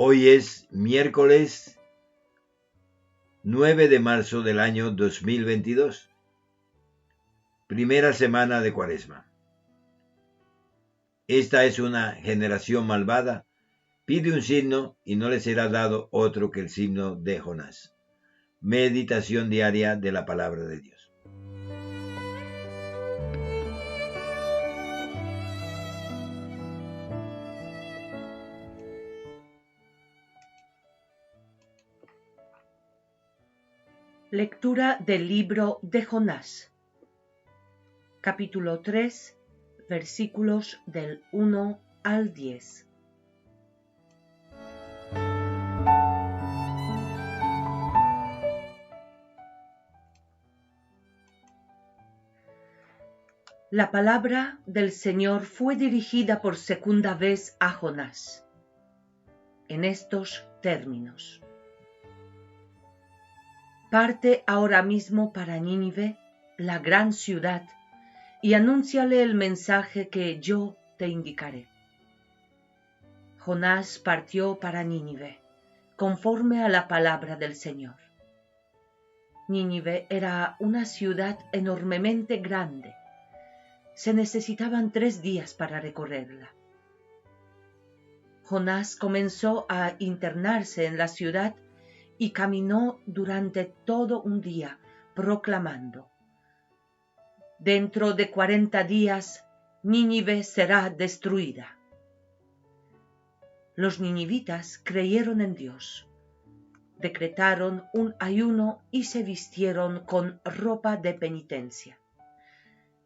Hoy es miércoles 9 de marzo del año 2022, primera semana de Cuaresma. Esta es una generación malvada. Pide un signo y no le será dado otro que el signo de Jonás. Meditación diaria de la palabra de Dios. Lectura del libro de Jonás, capítulo 3, versículos del 1 al 10. La palabra del Señor fue dirigida por segunda vez a Jonás, en estos términos: Parte ahora mismo para Nínive, la gran ciudad, y anúnciale el mensaje que yo te indicaré. Jonás partió para Nínive, conforme a la palabra del Señor. Nínive era una ciudad enormemente grande. Se necesitaban 3 días para recorrerla. Jonás comenzó a internarse en la ciudad y caminó durante todo un día, proclamando: Dentro de 40 días, Nínive será destruida. Los ninivitas creyeron en Dios, decretaron un ayuno y se vistieron con ropa de penitencia,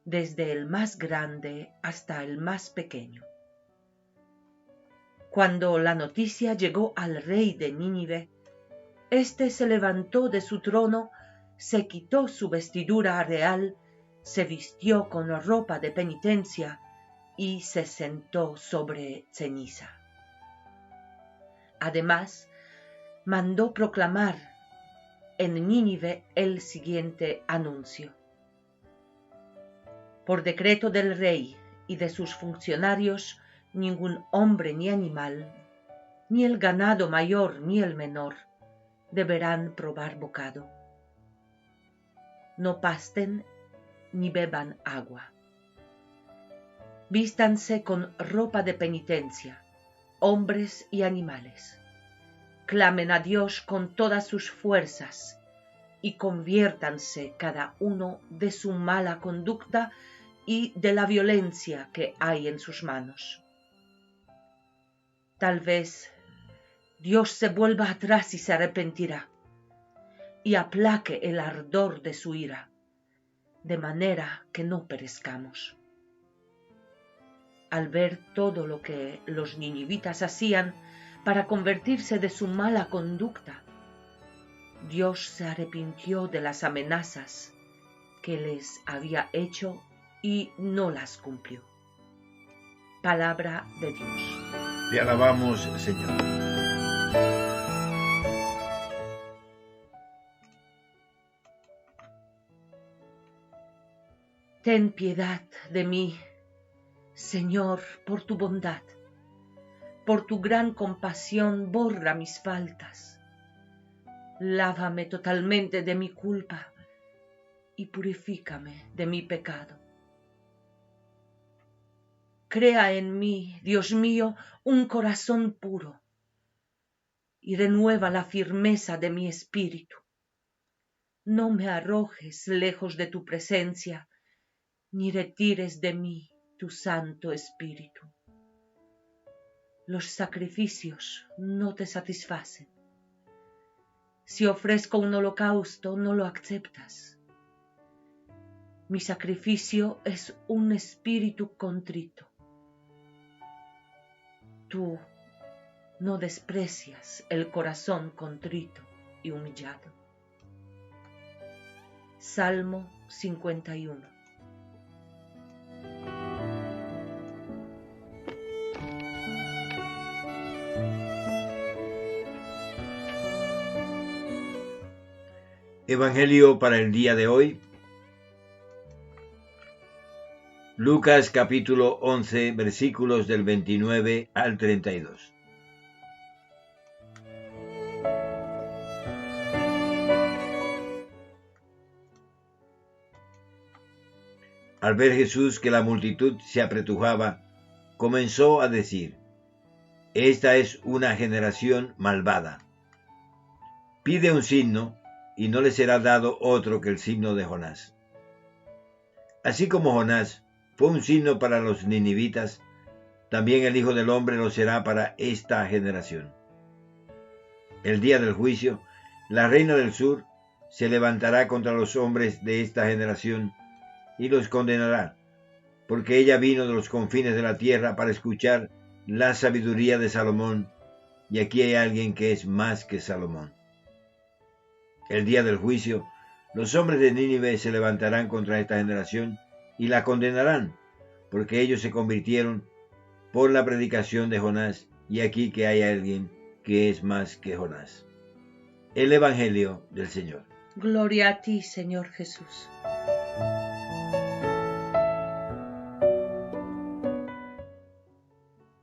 desde el más grande hasta el más pequeño. Cuando la noticia llegó al rey de Nínive, éste se levantó de su trono, se quitó su vestidura real, se vistió con ropa de penitencia y se sentó sobre ceniza. Además, mandó proclamar en Nínive el siguiente anuncio: Por decreto del rey y de sus funcionarios, ningún hombre ni animal, ni el ganado mayor ni el menor, deberán probar bocado. No pasten ni beban agua. Vístanse con ropa de penitencia, hombres y animales. Clamen a Dios con todas sus fuerzas y conviértanse cada uno de su mala conducta y de la violencia que hay en sus manos. Tal vez Dios se vuelva atrás y se arrepentirá, y aplaque el ardor de su ira, de manera que no perezcamos. Al ver todo lo que los ninivitas hacían para convertirse de su mala conducta, Dios se arrepintió de las amenazas que les había hecho y no las cumplió. Palabra de Dios. Te alabamos, Señor. Ten piedad de mí, Señor, por tu bondad. Por tu gran compasión borra mis faltas. Lávame totalmente de mi culpa y purifícame de mi pecado. Crea en mí, Dios mío, un corazón puro y renueva la firmeza de mi espíritu. No me arrojes lejos de tu presencia, ni retires de mí tu Santo Espíritu. Los sacrificios no te satisfacen. Si ofrezco un holocausto, no lo aceptas. Mi sacrificio es un espíritu contrito. Tú no desprecias el corazón contrito y humillado. Salmo 51. Evangelio para el día de hoy. Lucas capítulo 11, versículos del 29 al 32. al ver Jesús que la multitud se apretujaba, comenzó a decir: esta es una generación malvada. Pide un signo, y no le será dado otro que el signo de Jonás. Así como Jonás fue un signo para los ninivitas, también el Hijo del Hombre lo será para esta generación. El día del juicio, la reina del sur se levantará contra los hombres de esta generación y los condenará, porque ella vino de los confines de la tierra para escuchar la sabiduría de Salomón, y aquí hay alguien que es más que Salomón. El día del juicio, los hombres de Nínive se levantarán contra esta generación y la condenarán, porque ellos se convirtieron por la predicación de Jonás, y aquí que hay alguien que es más que Jonás. El Evangelio del Señor. Gloria a ti, Señor Jesús.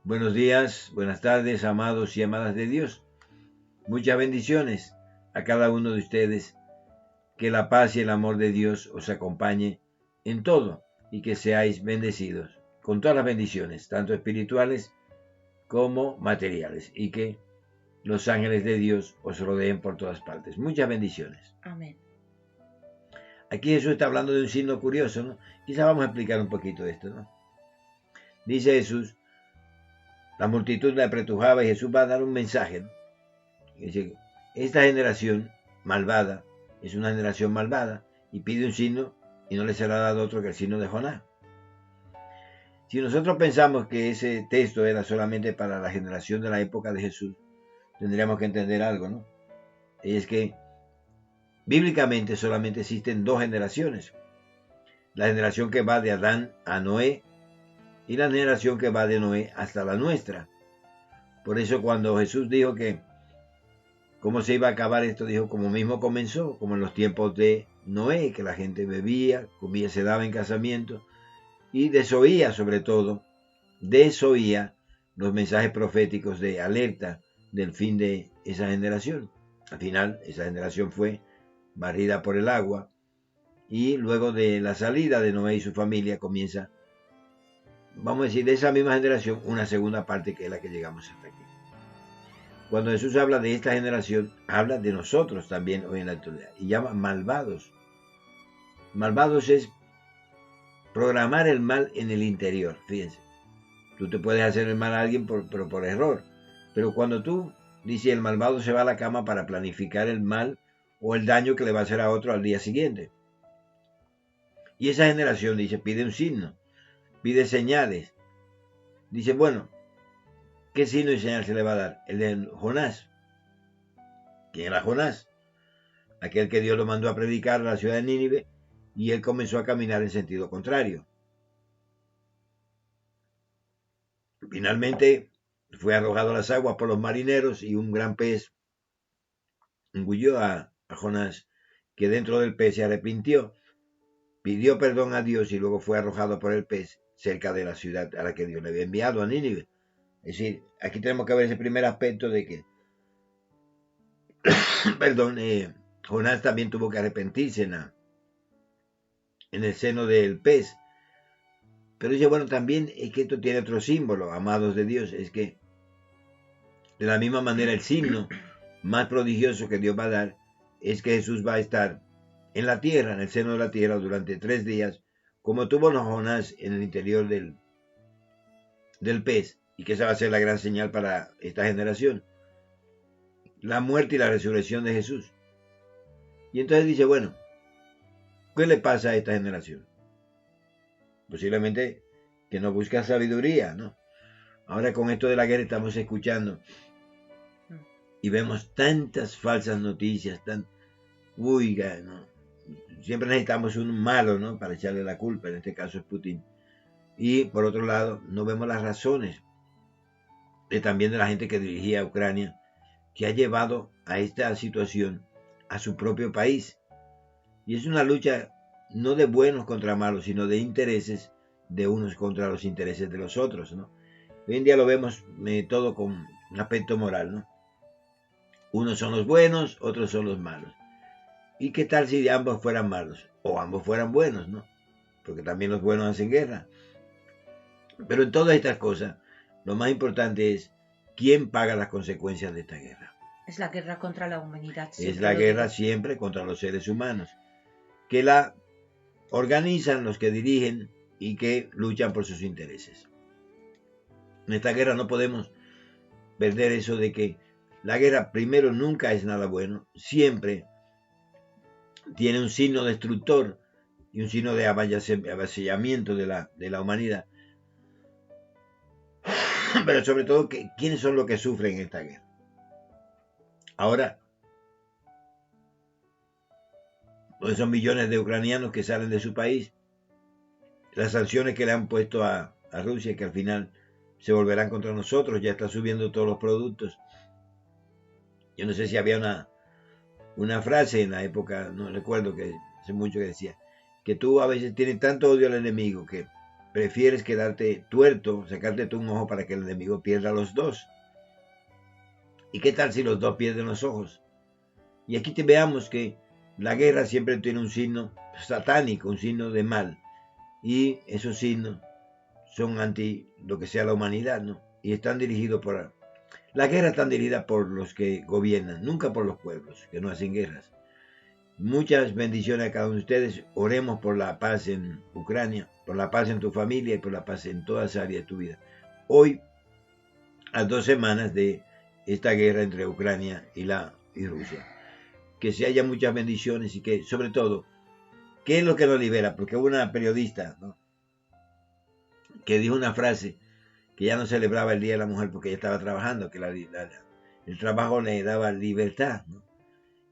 Buenos días, buenas tardes, amados y amadas de Dios. Muchas bendiciones a cada uno de ustedes. Que la paz y el amor de Dios os acompañe en todo y que seáis bendecidos con todas las bendiciones, tanto espirituales como materiales, y que los ángeles de Dios os rodeen por todas partes. Muchas bendiciones. Amén. Aquí Jesús está hablando de un signo curioso, ¿no? Quizá vamos a explicar un poquito de esto, ¿no? Dice Jesús, la multitud le apretujaba y Jesús va a dar un mensaje, ¿no? Dice, esta generación malvada es una generación malvada y pide un signo y no le será dado otro que el signo de Jonás. Si nosotros pensamos que ese texto era solamente para la generación de la época de Jesús, tendríamos que entender algo, ¿no? Y es que bíblicamente solamente existen dos generaciones. La generación que va de Adán a Noé y la generación que va de Noé hasta la nuestra. Por eso cuando Jesús dijo que cómo se iba a acabar esto, dijo como mismo comenzó, como en los tiempos de Noé, que la gente bebía, comía, se daba en casamiento y desoía, sobre todo, desoía los mensajes proféticos de alerta del fin de esa generación. Al final, esa generación fue barrida por el agua y luego de la salida de Noé y su familia comienza, vamos a decir, de esa misma generación, una segunda parte que es la que llegamos hasta aquí. Cuando Jesús habla de esta generación, habla de nosotros también hoy en la actualidad y llama malvados. Malvados es programar el mal en el interior, fíjense. Tú te puedes hacer el mal a alguien pero por error, pero cuando tú dices el malvado se va a la cama para planificar el mal o el daño que le va a hacer a otro al día siguiente. Y esa generación dice, pide un signo, pide señales. Dice, bueno, ¿qué signo y señal se le va a dar? El de Jonás. ¿Quién era Jonás? Aquel que Dios lo mandó a predicar a la ciudad de Nínive y él comenzó a caminar en sentido contrario. Finalmente fue arrojado a las aguas por los marineros y un gran pez engulló a Jonás, que dentro del pez se arrepintió, pidió perdón a Dios y luego fue arrojado por el pez cerca de la ciudad a la que Dios le había enviado, a Nínive. Es decir, aquí tenemos que ver ese primer aspecto de que Jonás también tuvo que arrepentirse en el seno del pez. Pero dice, bueno, también es que esto tiene otro símbolo, amados de Dios, es que de la misma manera el signo más prodigioso que Dios va a dar es que Jesús va a estar en la tierra, en el seno de la tierra, durante 3 días, como tuvo Jonás en el interior del pez, y que esa va a ser la gran señal para esta generación, la muerte y la resurrección de Jesús. Y entonces dice, bueno, ¿qué le pasa a esta generación? Posiblemente que no busca sabiduría, ¿no? Ahora con esto de la guerra estamos escuchando y vemos tantas falsas noticias, ¿no? Siempre necesitamos un malo, ¿no? Para echarle la culpa, en este caso es Putin. Y por otro lado, no vemos las razones también de la gente que dirigía a Ucrania, que ha llevado a esta situación a su propio país. Y es una lucha no de buenos contra malos, sino de intereses de unos contra los intereses de los otros, ¿no? Hoy en día lo vemos todo con un aspecto moral, ¿no? Unos son los buenos, otros son los malos. ¿Y qué tal si ambos fueran malos? O ambos fueran buenos, ¿no? porque también los buenos hacen guerra. Pero en todas estas cosas, lo más importante es quién paga las consecuencias de esta guerra. Es la guerra contra la humanidad. Es la guerra siempre contra los seres humanos, que la organizan los que dirigen y que luchan por sus intereses. En esta guerra no podemos perder eso de que la guerra primero nunca es nada bueno, siempre tiene un signo destructor y un signo de avasallamiento de la humanidad. Pero sobre todo, ¿quiénes son los que sufren esta guerra? Ahora, esos millones de ucranianos que salen de su país, las sanciones que le han puesto a Rusia, que al final se volverán contra nosotros, ya está subiendo todos los productos. Yo no sé si había una frase en la época, no recuerdo, que hace mucho que decía, que tú a veces tienes tanto odio al enemigo que prefieres quedarte tuerto, sacarte tú un ojo para que el enemigo pierda los dos. ¿Y qué tal si los dos pierden los ojos? Y aquí veamos que la guerra siempre tiene un signo satánico, un signo de mal. Y esos signos son anti lo que sea la humanidad, ¿no? Y están dirigidos por... La guerra está dirigida por los que gobiernan, nunca por los pueblos, que no hacen guerras. Muchas bendiciones a cada uno de ustedes. Oremos por la paz en Ucrania, por la paz en tu familia y por la paz en todas las áreas de tu vida. Hoy, a 2 semanas de esta guerra entre Ucrania y Rusia. Que se haya muchas bendiciones y que, sobre todo, ¿qué es lo que nos libera? Porque hubo una periodista, ¿no?, que dijo una frase que ya no celebraba el Día de la Mujer porque ella estaba trabajando, que el trabajo le daba libertad, ¿no?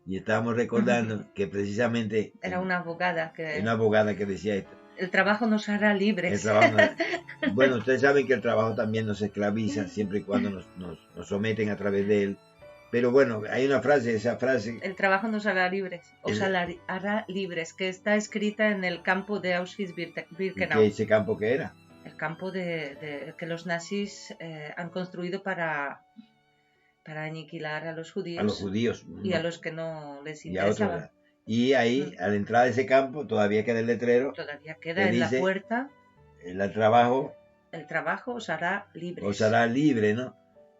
Y estábamos recordando que precisamente... Era una abogada que decía esto. El trabajo nos hará libres. Bueno, ustedes saben que el trabajo también nos esclaviza siempre y cuando nos someten a través de él. Pero bueno, hay una frase, esa frase... El trabajo nos hará libres, hará libres, que está escrita en el campo de Auschwitz-Birkenau. ¿Y ese campo qué era? El campo que los nazis han construido para aniquilar a los judíos. A los judíos. Y a los que no les interesaba. Y ahí, a la entrada de ese campo, todavía queda el letrero. Todavía queda en la puerta. El trabajo os hará libres. Os hará libre, ¿no?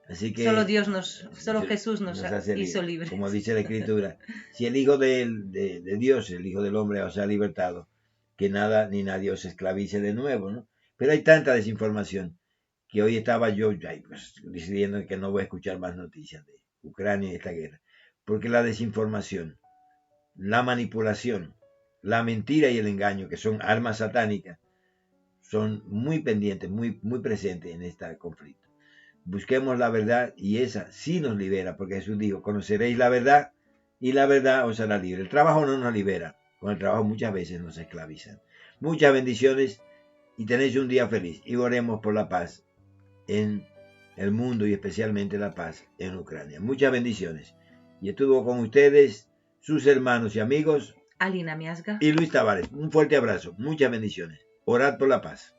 Así que... Solo Jesús nos hizo libres. Como dice la Escritura. Si el Hijo de Dios, el Hijo del Hombre, os ha libertado, que nada ni nadie os esclavice de nuevo, ¿no? Pero hay tanta desinformación que hoy estaba yo decidiendo que no voy a escuchar más noticias de Ucrania y esta guerra. Porque la desinformación, la manipulación, la mentira y el engaño, que son armas satánicas, son muy pendientes, muy, muy presentes en este conflicto. Busquemos la verdad y esa sí nos libera, porque Jesús dijo, conoceréis la verdad y la verdad os hará libre. El trabajo no nos libera, con el trabajo muchas veces nos esclavizan. Muchas bendiciones y tenéis un día feliz. Y oremos por la paz en el mundo y especialmente la paz en Ucrania. Muchas bendiciones. Y estuvo con ustedes sus hermanos y amigos Alina Miasga y Luis Tavares. Un fuerte abrazo. Muchas bendiciones. Orad por la paz.